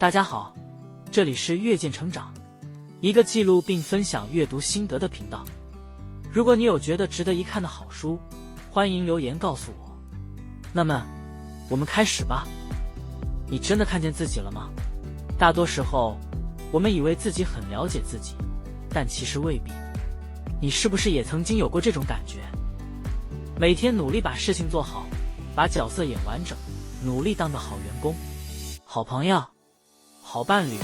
大家好，这里是阅见成长，一个记录并分享阅读心得的频道。如果你有觉得值得一看的好书，欢迎留言告诉我。那么，我们开始吧。你真的看见自己了吗？大多时候，我们以为自己很了解自己，但其实未必。你是不是也曾经有过这种感觉？每天努力把事情做好，把角色演完整，努力当个好员工、好朋友、好伴侣，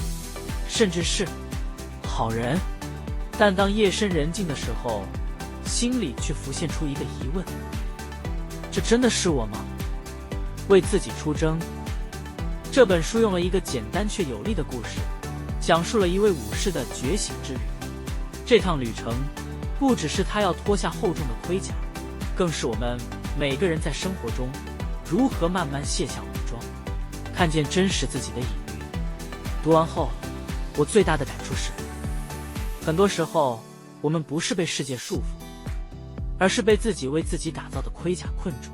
甚至是好人。但当夜深人静的时候，心里却浮现出一个疑问：这真的是我吗？为自己出征。这本书用了一个简单却有力的故事，讲述了一位武士的觉醒之旅。这趟旅程不只是他要脱下厚重的盔甲，更是我们每个人在生活中如何慢慢卸下武装，看见真实自己的隐喻。读完后，我最大的感触是，很多时候我们不是被世界束缚，而是被自己为自己打造的盔甲困住。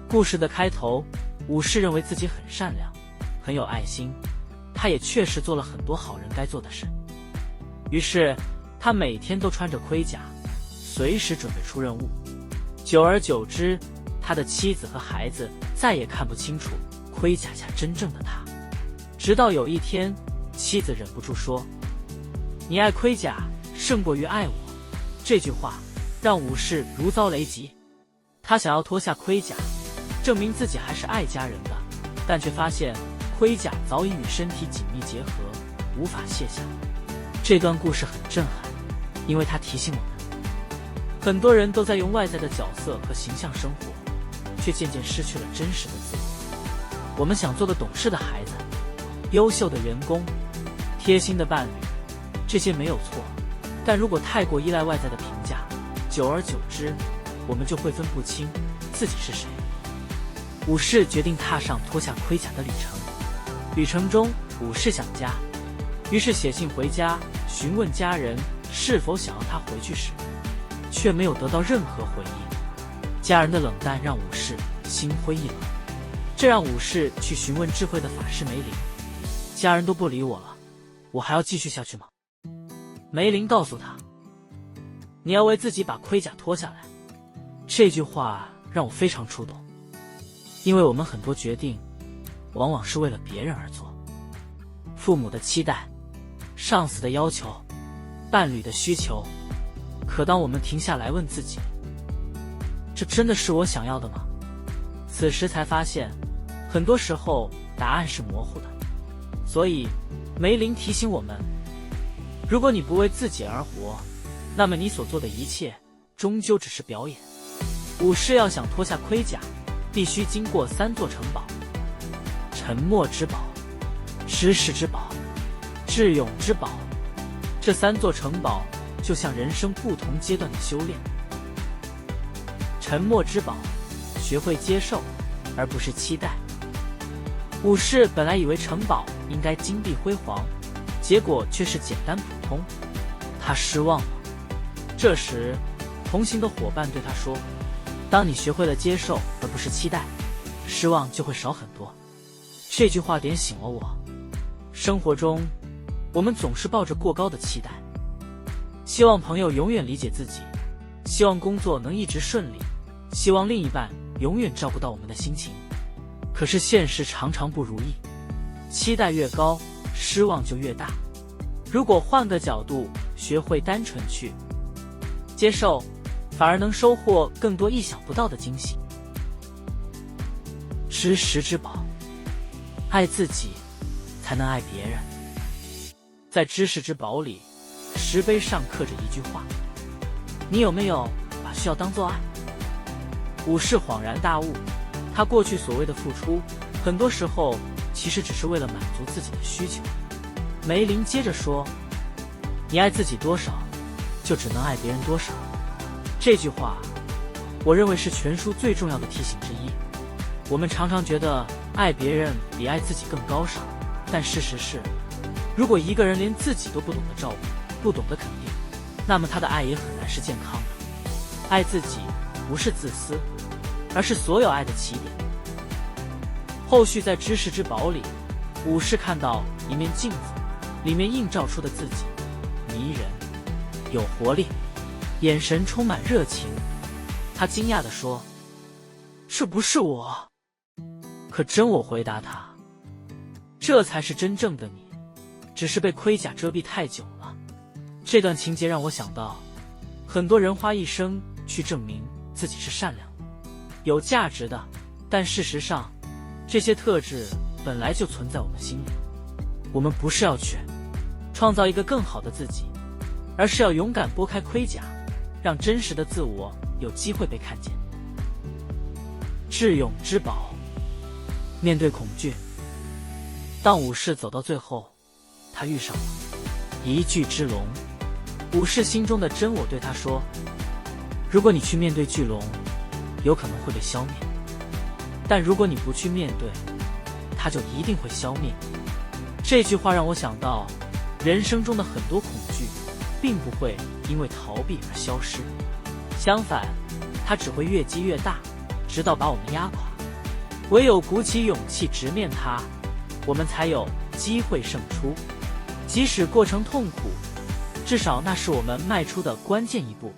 故事的开头，武士认为自己很善良，很有爱心，他也确实做了很多好人该做的事。于是他每天都穿着盔甲，随时准备出任务。久而久之，他的妻子和孩子再也看不清楚盔甲下真正的他。直到有一天，妻子忍不住说：“你爱盔甲胜过于爱我。”这句话让武士如遭雷击。他想要脱下盔甲，证明自己还是爱家人的，但却发现盔甲早已与身体紧密结合，无法卸下。这段故事很震撼，因为它提醒我们，很多人都在用外在的角色和形象生活，却渐渐失去了真实的自我。我们想做个懂事的孩子，优秀的员工，贴心的伴侣，这些没有错，但如果太过依赖外在的评价，久而久之，我们就会分不清自己是谁。武士决定踏上脱下盔甲的旅程。旅程中，武士想家，于是写信回家，询问家人是否想要他回去时，却没有得到任何回应。家人的冷淡让武士心灰意冷，这让武士去询问智慧的法师梅林。家人都不理我了，我还要继续下去吗？梅林告诉他：“你要为自己把盔甲脱下来。”这句话让我非常触动，因为我们很多决定往往是为了别人而做。父母的期待，上司的要求，伴侣的需求，可当我们停下来问自己，这真的是我想要的吗？此时才发现，很多时候答案是模糊的。所以梅林提醒我们，如果你不为自己而活，那么你所做的一切终究只是表演。武士要想脱下盔甲，必须经过3座城堡：沉默之堡、知识之堡、智勇之堡。这3座城堡就像人生不同阶段的修炼。沉默之堡，学会接受，而不是期待。武士本来以为城堡应该金碧辉煌，结果却是简单普通，他失望了。这时，同行的伙伴对他说：“当你学会了接受而不是期待，失望就会少很多。”这句话点醒了我。生活中，我们总是抱着过高的期待，希望朋友永远理解自己，希望工作能一直顺利，希望另一半永远照顾到我们的心情。可是现实常常不如意，期待越高，失望就越大。如果换个角度，学会单纯去接受，反而能收获更多意想不到的惊喜。知识之宝，爱自己才能爱别人。在知识之宝里，石碑上刻着一句话：你有没有把需要当作爱？武士恍然大悟，他过去所谓的付出，很多时候其实只是为了满足自己的需求。梅林接着说：你爱自己多少，就只能爱别人多少。这句话，我认为是全书最重要的提醒之一。我们常常觉得爱别人比爱自己更高尚，但事实是，如果一个人连自己都不懂得照顾，不懂得肯定，那么他的爱也很难是健康的。爱自己不是自私，而是所有爱的起点。后续在知识之宝里，武士看到一面镜子，里面映照出的自己迷人、有活力，眼神充满热情。他惊讶地说：“这不是我。”可真我回答他：“这才是真正的你，只是被盔甲遮蔽太久了。”这段情节让我想到，很多人花一生去证明自己是善良、有价值的，但事实上，这些特质本来就存在我们心里。我们不是要去创造一个更好的自己，而是要勇敢拨开盔甲，让真实的自我有机会被看见。智勇之宝。面对恐惧，当武士走到最后，他遇上了一具之龙。武士心中的真我对他说：“如果你去面对巨龙，有可能会被消灭；但如果你不去面对，它就一定会消灭。”这句话让我想到，人生中的很多恐惧，并不会因为逃避而消失，相反，它只会越积越大，直到把我们压垮。唯有鼓起勇气直面它，我们才有机会胜出。即使过程痛苦，至少那是我们迈出的关键一步。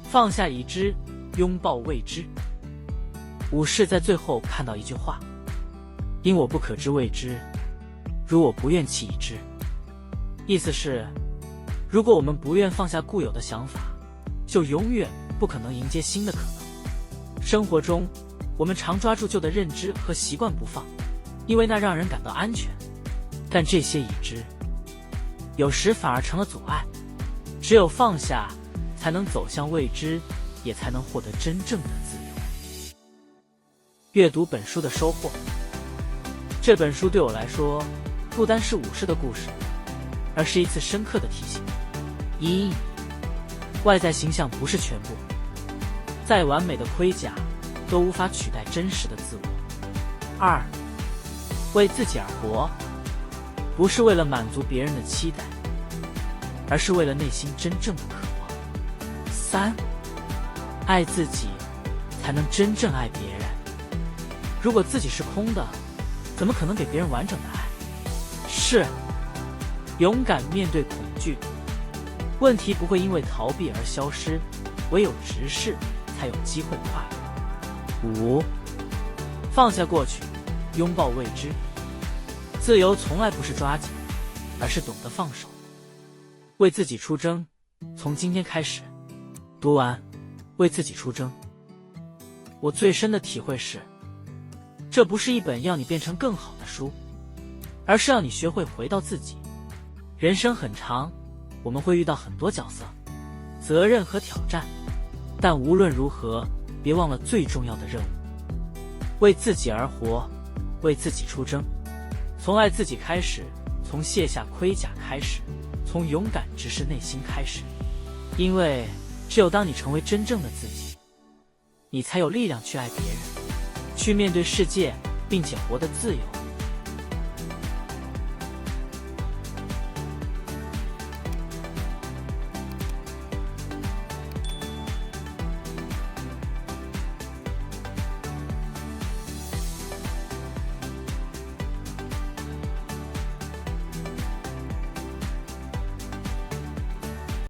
放下已知，拥抱未知。武士在最后看到一句话：“因我不可知未知，如我不愿弃已知。”意思是，如果我们不愿放下固有的想法，就永远不可能迎接新的可能。生活中，我们常抓住旧的认知和习惯不放，因为那让人感到安全。但这些已知，有时反而成了阻碍。只有放下，才能走向未知，也才能获得真正的自由。阅读本书的收获。这本书对我来说，不单是武士的故事，而是一次深刻的提醒：一、外在形象不是全部，再完美的盔甲都无法取代真实的自我。二、为自己而活，不是为了满足别人的期待，而是为了内心真正的渴望。三、爱自己，才能真正爱别人。如果自己是空的，怎么可能给别人完整的爱？是，勇敢面对恐惧，问题不会因为逃避而消失，唯有直视，才有机会快乐。五、放下过去，拥抱未知。自由从来不是抓紧，而是懂得放手。为自己出征，从今天开始。读完《为自己出征》，我最深的体会是，这不是一本要你变成更好的书，而是要你学会回到自己。人生很长，我们会遇到很多角色、责任和挑战，但无论如何，别忘了最重要的任务：为自己而活，为自己出征。从爱自己开始，从卸下盔甲开始，从勇敢直视内心开始。因为只有当你成为真正的自己，你才有力量去爱别人，去面对世界，并且活得自由。